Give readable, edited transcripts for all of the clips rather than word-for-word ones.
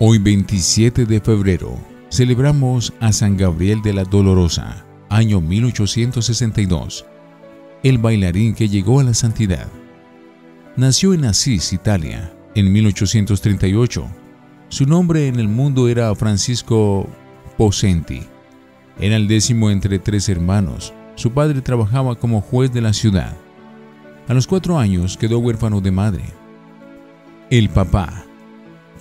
Hoy 27 de febrero celebramos a San Gabriel de la Dolorosa, año 1862, el bailarín que llegó a la santidad. Nació en Asís, Italia, en 1838. Su nombre en el mundo era Francisco Possenti. Era el 10º entre 3 hermanos. Su padre trabajaba como juez de la ciudad. A los 4 años quedó huérfano de madre. El papá,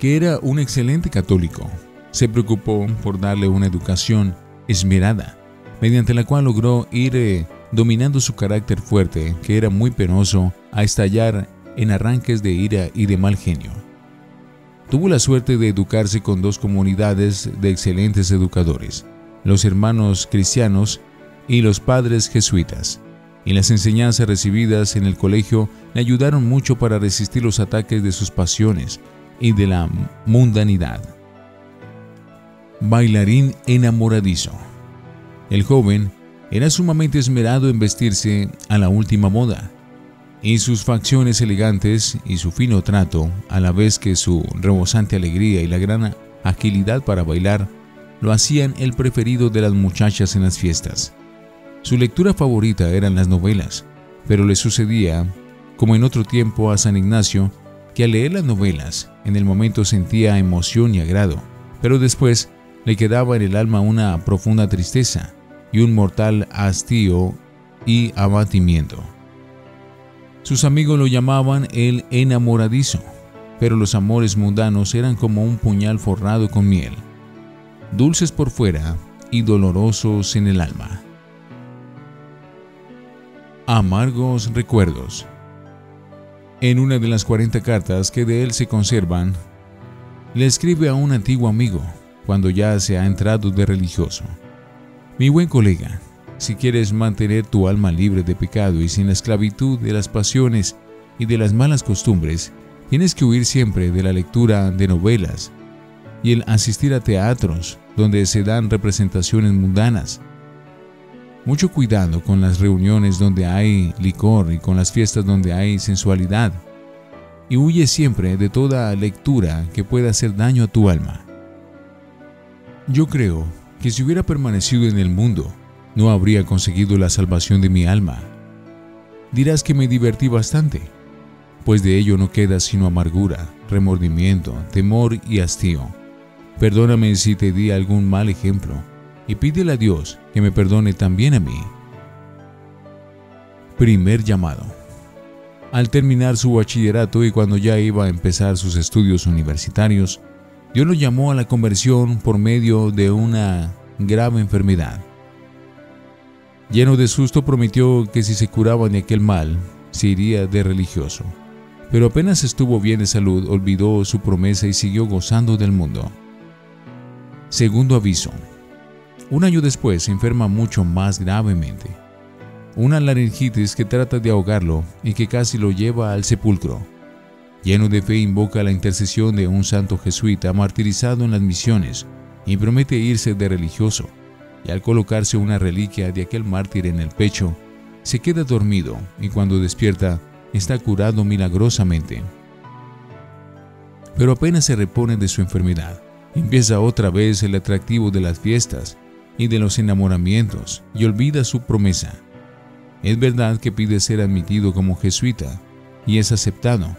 que era un excelente católico, se preocupó por darle una educación esmerada, mediante la cual logró ir dominando su carácter fuerte, que era muy penoso a estallar en arranques de ira y de mal genio. Tuvo la suerte de educarse con 2 comunidades de excelentes educadores, los hermanos cristianos y los padres jesuitas, y las enseñanzas recibidas en el colegio le ayudaron mucho para resistir los ataques de sus pasiones y de la mundanidad. Bailarín enamoradizo. El joven era sumamente esmerado en vestirse a la última moda, y sus facciones elegantes y su fino trato, a la vez que su rebosante alegría y la gran agilidad para bailar, lo hacían el preferido de las muchachas en las fiestas. Su lectura favorita eran las novelas, pero le sucedía, como en otro tiempo a San Ignacio, que al leer las novelas, en el momento sentía emoción y agrado, pero después le quedaba en el alma una profunda tristeza y un mortal hastío y abatimiento. Sus amigos lo llamaban el enamoradizo, pero los amores mundanos eran como un puñal forrado con miel, dulces por fuera y dolorosos en el alma. Amargos recuerdos. En una de las 40 cartas que de él se conservan, le escribe a un antiguo amigo, cuando ya se ha entrado de religioso: mi buen colega, si quieres mantener tu alma libre de pecado y sin la esclavitud de las pasiones y de las malas costumbres, tienes que huir siempre de la lectura de novelas y el asistir a teatros donde se dan representaciones mundanas. Mucho cuidado con las reuniones donde hay licor y con las fiestas donde hay sensualidad, y huye siempre de toda lectura que pueda hacer daño a tu alma. Yo creo que si hubiera permanecido en el mundo, no habría conseguido la salvación de mi alma. Dirás que me divertí bastante, pues de ello no queda sino amargura, remordimiento, temor y hastío. Perdóname si te di algún mal ejemplo, y pídele a Dios que me perdone también a mí. Primer llamado. Al terminar su bachillerato y cuando ya iba a empezar sus estudios universitarios, Dios lo llamó a la conversión por medio de una grave enfermedad. Lleno de susto, prometió que si se curaba de aquel mal, se iría de religioso. Pero apenas estuvo bien de salud, olvidó su promesa y siguió gozando del mundo. Segundo aviso. Un año después se enferma mucho más gravemente. Una laringitis que trata de ahogarlo y que casi lo lleva al sepulcro. Lleno de fe, invoca la intercesión de un santo jesuita martirizado en las misiones y promete irse de religioso. Y al colocarse una reliquia de aquel mártir en el pecho, se queda dormido y cuando despierta está curado milagrosamente. Pero apenas se repone de su enfermedad, empieza otra vez el atractivo de las fiestas y de los enamoramientos y olvida su promesa. Es verdad que pide ser admitido como jesuita y es aceptado,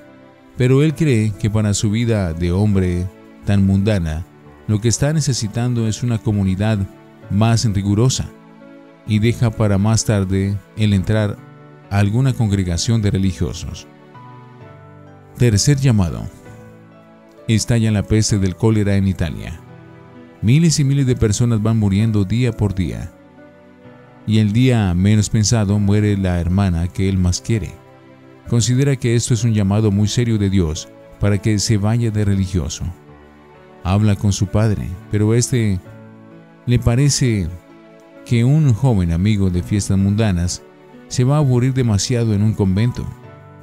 pero él cree que para su vida de hombre tan mundana, lo que está necesitando es una comunidad más rigurosa y deja para más tarde el entrar a alguna congregación de religiosos. Tercer llamado. Estalla la peste del cólera en Italia. Miles y miles de personas van muriendo día por día. Y el día menos pensado muere la hermana que él más quiere. Considera que esto es un llamado muy serio de Dios para que se vaya de religioso. Habla con su padre, pero este le parece que un joven amigo de fiestas mundanas se va a aburrir demasiado en un convento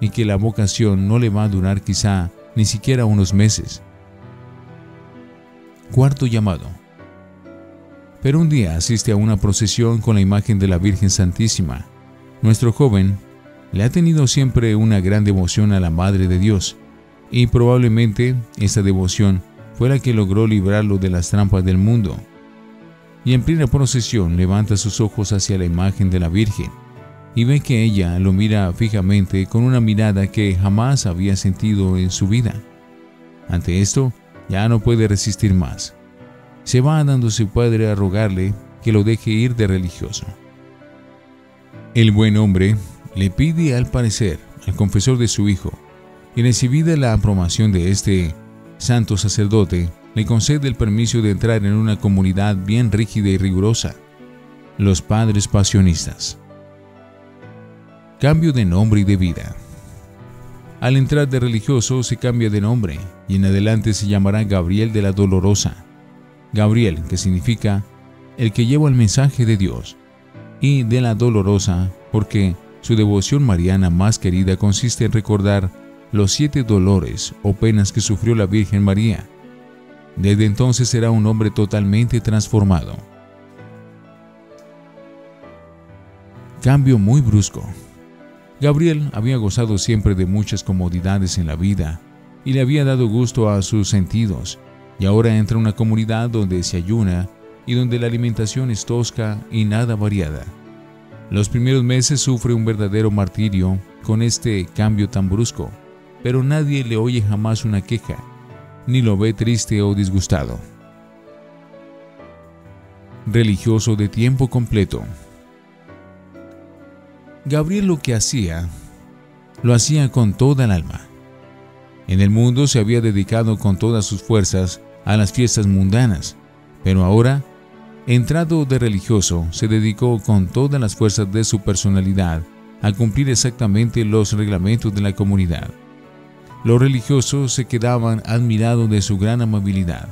y que la vocación no le va a durar quizá ni siquiera unos meses. Cuarto llamado. Pero un día asiste a una procesión con la imagen de la Virgen Santísima. Nuestro joven le ha tenido siempre una gran devoción a la Madre de Dios, y probablemente esta devoción fue la que logró librarlo de las trampas del mundo. Y en plena procesión levanta sus ojos hacia la imagen de la Virgen y ve que ella lo mira fijamente con una mirada que jamás había sentido en su vida. Ante esto, ya no puede resistir más. Se va dando su padre a rogarle que lo deje ir de religioso. El buen hombre le pide al parecer al confesor de su hijo, y recibida la aprobación de este santo sacerdote, le concede el permiso de entrar en una comunidad bien rígida y rigurosa, los Padres Pasionistas. Cambio de nombre y de vida. Al entrar de religioso se cambia de nombre y en adelante se llamará Gabriel de la Dolorosa. Gabriel, que significa el que lleva el mensaje de Dios, y de la Dolorosa porque su devoción mariana más querida consiste en recordar los 7 dolores o penas que sufrió la Virgen María. Desde entonces será un hombre totalmente transformado. Cambio muy brusco. Gabriel había gozado siempre de muchas comodidades en la vida y le había dado gusto a sus sentidos, y ahora entra a una comunidad donde se ayuna y donde la alimentación es tosca y nada variada. Los primeros meses sufre un verdadero martirio con este cambio tan brusco, pero nadie le oye jamás una queja, ni lo ve triste o disgustado. Religioso de tiempo completo. Gabriel lo que hacía, lo hacía con toda el alma. En el mundo se había dedicado con todas sus fuerzas a las fiestas mundanas, pero ahora, entrado de religioso, se dedicó con todas las fuerzas de su personalidad a cumplir exactamente los reglamentos de la comunidad. Los religiosos se quedaban admirados de su gran amabilidad,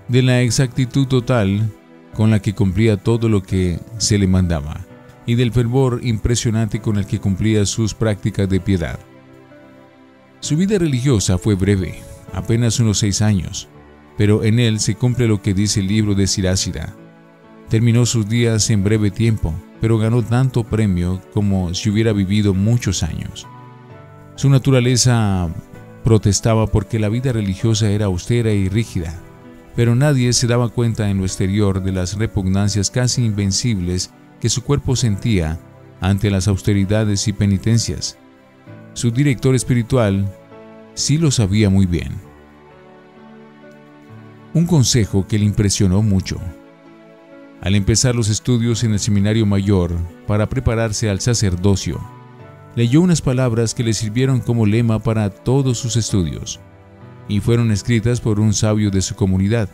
de la exactitud total con la que cumplía todo lo que se le mandaba, y del fervor impresionante con el que cumplía sus prácticas de piedad. Su vida religiosa fue breve, apenas unos 6 años, pero en él se cumple lo que dice el libro de Sirácida. Terminó sus días en breve tiempo, pero ganó tanto premio como si hubiera vivido muchos años. Su naturaleza protestaba porque la vida religiosa era austera y rígida, pero nadie se daba cuenta en lo exterior de las repugnancias casi invencibles que su cuerpo sentía ante las austeridades y penitencias. Su director espiritual sí lo sabía muy bien. Un consejo que le impresionó mucho. Al empezar los estudios en el seminario mayor para prepararse al sacerdocio, leyó unas palabras que le sirvieron como lema para todos sus estudios, y fueron escritas por un sabio de su comunidad,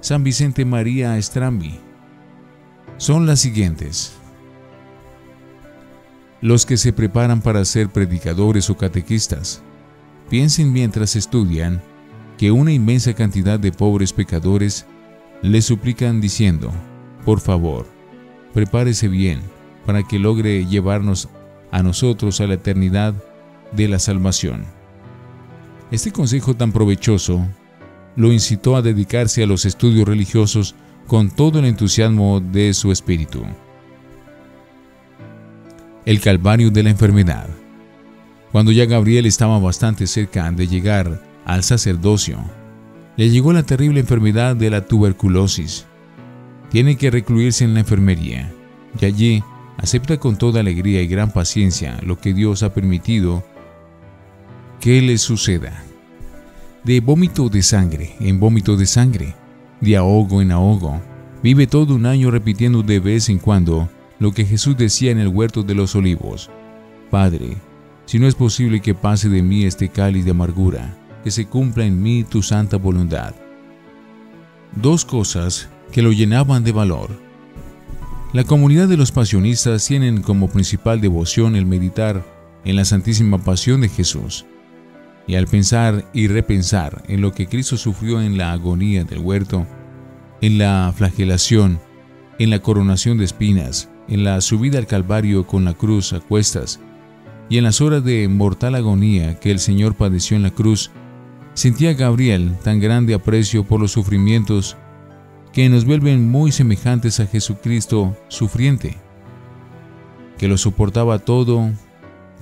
San Vicente María Strambi. Son las siguientes: los que se preparan para ser predicadores o catequistas, piensen mientras estudian que una inmensa cantidad de pobres pecadores les suplican diciendo: por favor, prepárese bien para que logre llevarnos a nosotros a la eternidad de la salvación. Este consejo tan provechoso lo incitó a dedicarse a los estudios religiosos con todo el entusiasmo de su espíritu. El calvario de la enfermedad. Cuando ya Gabriel estaba bastante cerca de llegar al sacerdocio, le llegó la terrible enfermedad de la tuberculosis. Tiene que recluirse en la enfermería, y allí acepta con toda alegría y gran paciencia lo que Dios ha permitido que le suceda. De vómito de sangre en vómito de sangre, de ahogo en ahogo, vive todo un año repitiendo de vez en cuando lo que Jesús decía en el huerto de los olivos: Padre, si no es posible que pase de mí este cáliz de amargura, que se cumpla en mí tu santa voluntad. 2 cosas que lo llenaban de valor. La comunidad de los pasionistas tienen como principal devoción el meditar en la Santísima Pasión de Jesús, y al pensar y repensar en lo que Cristo sufrió en la agonía del huerto, en la flagelación, en la coronación de espinas, en la subida al Calvario con la cruz a cuestas, y en las horas de mortal agonía que el Señor padeció en la cruz, sentía Gabriel tan grande aprecio por los sufrimientos que nos vuelven muy semejantes a Jesucristo sufriente, que lo soportaba todo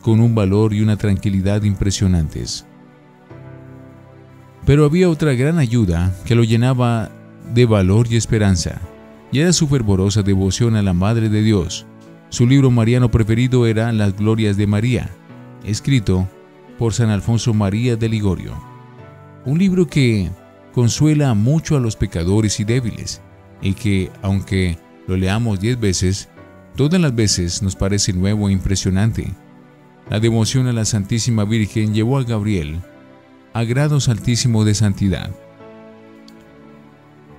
con un valor y una tranquilidad impresionantes. Pero había otra gran ayuda que lo llenaba de valor y esperanza, y era su fervorosa devoción a la Madre de Dios. Su libro mariano preferido era Las Glorias de María, escrito por San Alfonso María de Ligorio. Un libro que consuela mucho a los pecadores y débiles, y que, aunque lo leamos 10 veces, todas las veces nos parece nuevo e impresionante. La devoción a la Santísima Virgen llevó a Gabriel a grados altísimos de santidad.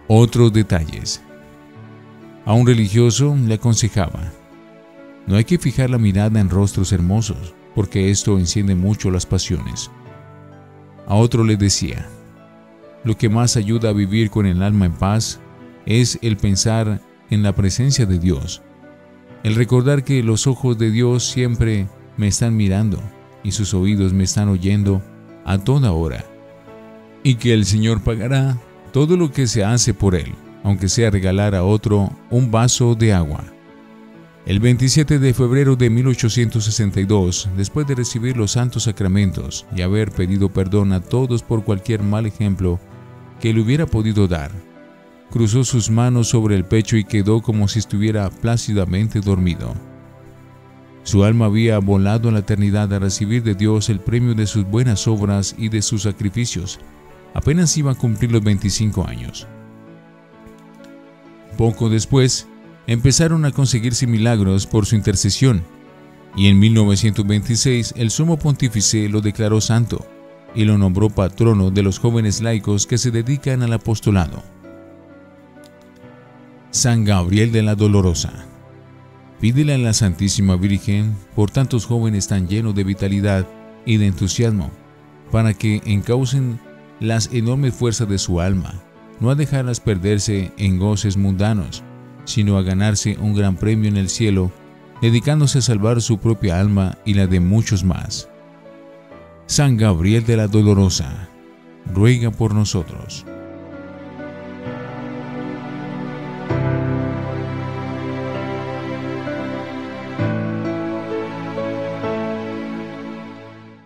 Otros detalles. A un religioso le aconsejaba: no hay que fijar la mirada en rostros hermosos, porque esto enciende mucho las pasiones. A otro le decía: lo que más ayuda a vivir con el alma en paz es el pensar en la presencia de Dios, el recordar que los ojos de Dios siempre me están mirando y sus oídos me están oyendo a toda hora, y que el Señor pagará todo lo que se hace por él, aunque sea regalar a otro un vaso de agua. El 27 de febrero de 1862, después de recibir los santos sacramentos y haber pedido perdón a todos por cualquier mal ejemplo que le hubiera podido dar, cruzó sus manos sobre el pecho y quedó como si estuviera plácidamente dormido. Su alma había volado a la eternidad a recibir de Dios el premio de sus buenas obras y de sus sacrificios. Apenas iba a cumplir los 25 años. Poco después, empezaron a conseguirse milagros por su intercesión, y en 1926 el Sumo Pontífice lo declaró santo y lo nombró patrono de los jóvenes laicos que se dedican al apostolado. San Gabriel de la Dolorosa. Pídele a la Santísima Virgen por tantos jóvenes tan llenos de vitalidad y de entusiasmo, para que encaucen las enormes fuerzas de su alma, no a dejarlas perderse en goces mundanos, sino a ganarse un gran premio en el cielo, dedicándose a salvar su propia alma y la de muchos más. San Gabriel de la Dolorosa, ruega por nosotros.